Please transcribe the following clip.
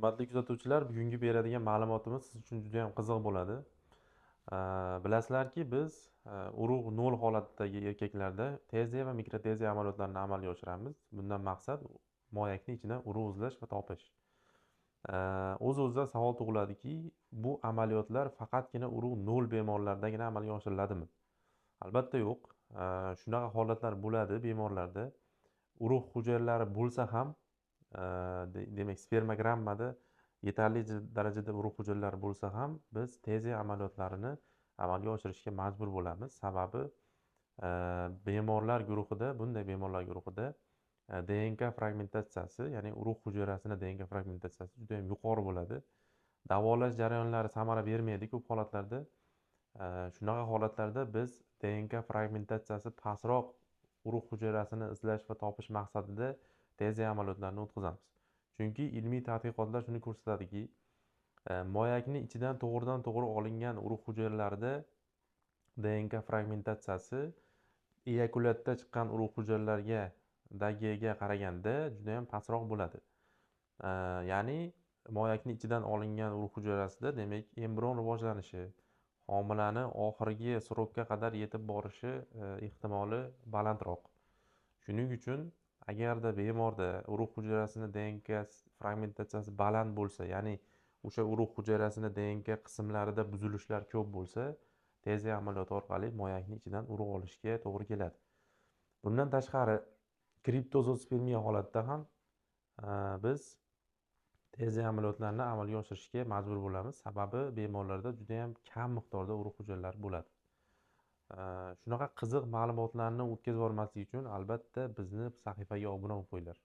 Hurmatli kuzatuvchilar, bugungi beradigan ma'lumotimiz siz uchun juda ham qiziq bo'ladi. Bilasizlarki, biz urug' nol holatdagi erkaklarda teziya va mikroteziya amaliyotlarini amalga oshiramiz. Bundan maqsad moyakni ichidan urug' izlash va topish. O'z-o'zidan savol tug'iladiki, bu amaliyotlar faqatgina urug' nol bemorlardagina amalga oshiriladimi? Albatta yo'q. Shunaqa holatlar bo'ladi bemorlarda. Urug' hujayralari bo'lsa ham, demak spermogrammada yetarli darajada urug' hujayralari bo'lsa ham biz teziya amaliyotlarini amalga oshirishga majbur bo'lamiz. Sababi bunday bemorlar guruhida DNK fragmentatsiyasi, ya'ni urug' hujayrasini DNK fragmentatsiyasi juda ham yuqori bo'ladi. Davolash jarayonlari samara bermaydi ko'p holatlarda. Shunaqa holatlarda biz DNK fragmentatsiyasi pastroq urug' hujayrasini izlash va topish maqsadida teziya amaliyotlarini o'tkazamiz. Chunki ilmiy tadqiqotlar shuni ko'rsatadiki, moyakni ichidan to'g'ridan to'g'ri olingan urug' hujayralarida DNK fragmentatsiyasi eyakulyatda chiqqan urug' hujayralarga qaraganda juda ham pastroq bo'ladi. Ya'ni moyakni ichidan olingan urug' hujayrasida demak embrion rivojlanishi, homilani oxirgi srokka qadar yetib borishi ehtimoli balandroq. Shuning uchun agarda bemorda urug' hujayrasini DNK fragmentatsiyasi baland bo'lsa, ya'ni o'sha urug' hujayrasini DNK qismlarida buzilishlar ko'p bo'lsa, teziya amaliyoti orqali moyakni ichidan urug' olishga to'g'ri keladi. Bundan tashqari, kriptozospermiya holatida ham biz teziya amaliyotlarini amalga oshirishga majbur bo'lamiz. Sababi bemorlarda juda ham kam miqdorda urug' hujayralari bo'ladi. Shunaqa qiziq ma'lumotlarni o'tkazib yubormaslik uchun albatta bizni sahifaga obuna bo'lib qo'yinglar.